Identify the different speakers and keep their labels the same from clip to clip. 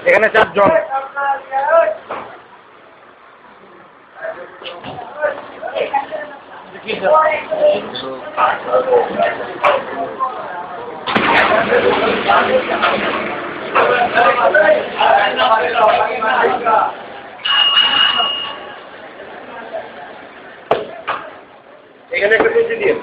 Speaker 1: এখানে 4 জন। এখানে একটা পেঁচে দিয়ে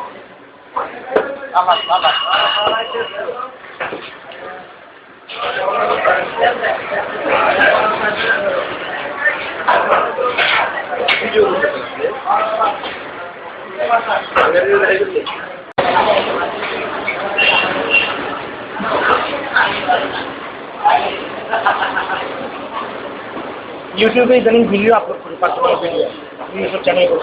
Speaker 1: यूट्यूब पे इतनी वीडियो अपलोड करो, पर्सनल वीडियो ये सब चैनल को।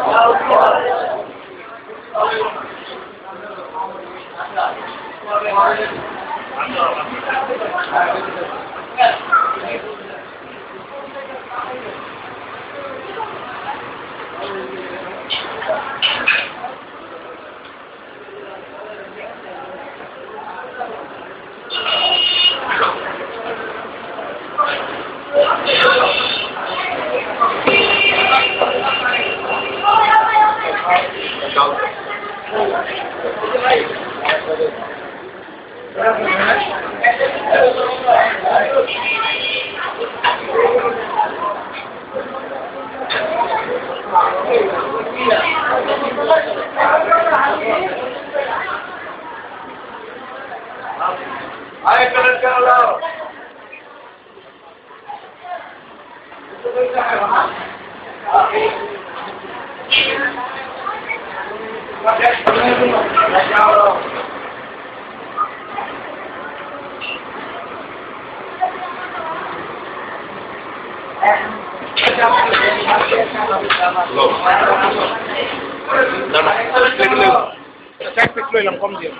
Speaker 1: कम दियो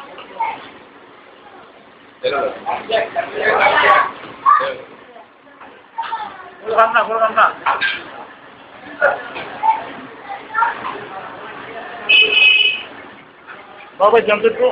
Speaker 1: बाबा जमते तो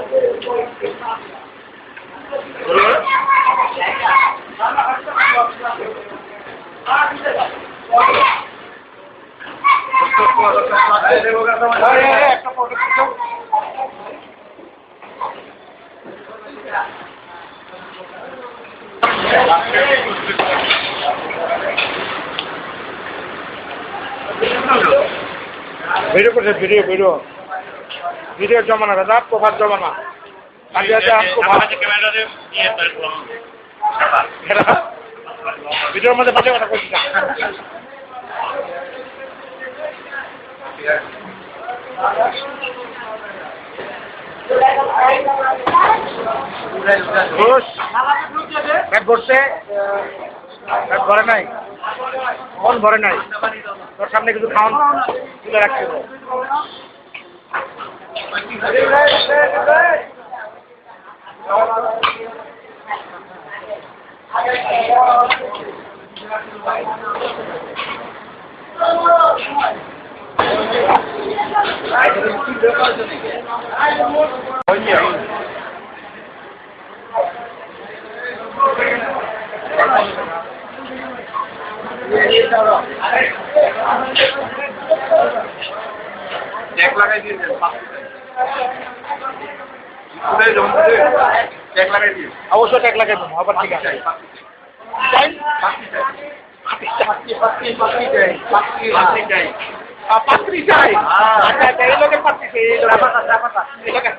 Speaker 1: वीडियो पर वीडियो वीडियो वीडियो जमाना था आपको बात जमाना आगे आते आपको कैमरा दे ये वीडियो में बचे वाला कोई ব্যাগ করছে ব্যাগ ভরে নাই মন ভরে নাই তোর সামনে কিছু খাওয়ান তুলে রাখতে হবে ট্যাগ লাগাই দিয়ে অবশ্যই ট্যাগ লাগাই দেবো আবার ঠিক আছে পাত্রী চাই আচ্ছা এই লোকের পাত্রী চাই এই লোকের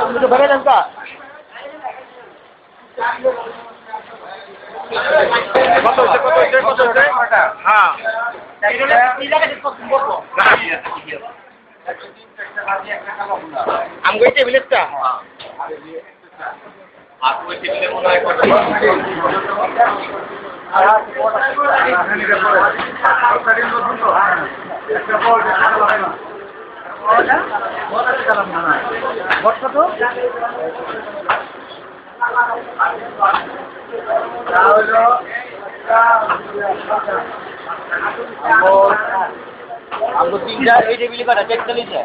Speaker 1: मुझे भरेगा का हाँ हम गए थे विलेज का आपको टेबल मना है বট কত?
Speaker 2: हमको 3 এই টেবিলে কটা 43 है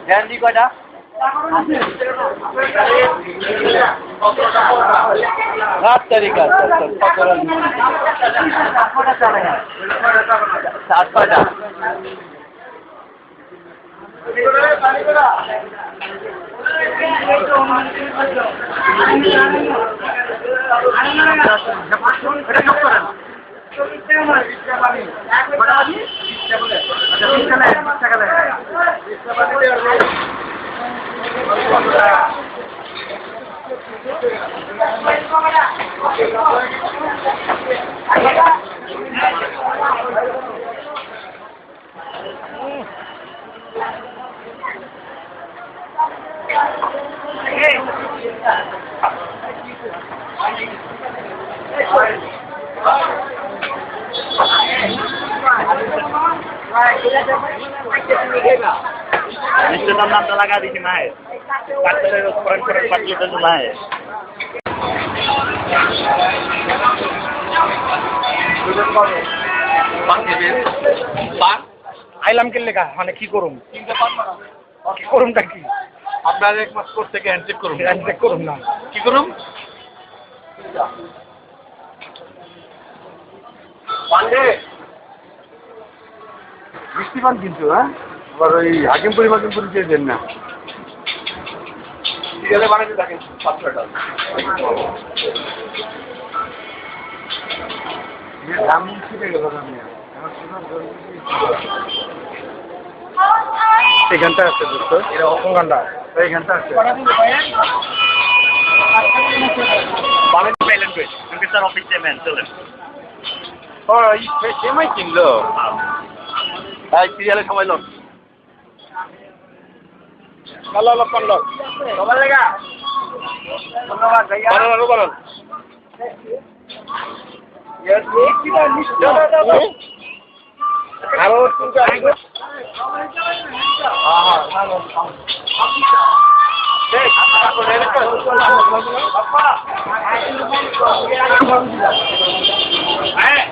Speaker 2: ध्यान কটা रात तरीका सात पाटा Nisto naman talaga di si Mae. Patay na kurang-kurang patlito sa Mae.
Speaker 1: পান আইলাম কে লেখা মানে কি করুম কি করুমটা কি
Speaker 2: আপনার এক মাস কোর্স থেকে হ্যান্ডশেক করুন
Speaker 1: হ্যান্ডশেক করুম না
Speaker 2: কি করুম পান্ডে বৃষ্টি পান কিন্তু হ্যাঁ আবার ওই হাকিমপুরি চেয়েছেন না সিরিয়ালে বানাতে থাকেন 500 টাকা দাম শিখে গেল আমি
Speaker 1: এখানটা আছে দোস্ত এটা অপঙ্গানটা
Speaker 2: এইখানটা আছে
Speaker 3: Balik Thailand guys. Mungkin sa office niya men, sila.
Speaker 2: Oh, সে মাই কিনলো এই সিরিয়ালে সময় লোক
Speaker 1: ভালো হলো কোন লোক
Speaker 2: সবার লাগা ধন্যবাদ ভাইয়া
Speaker 1: বলো আরো তুমি আসবে
Speaker 2: হ্যাঁ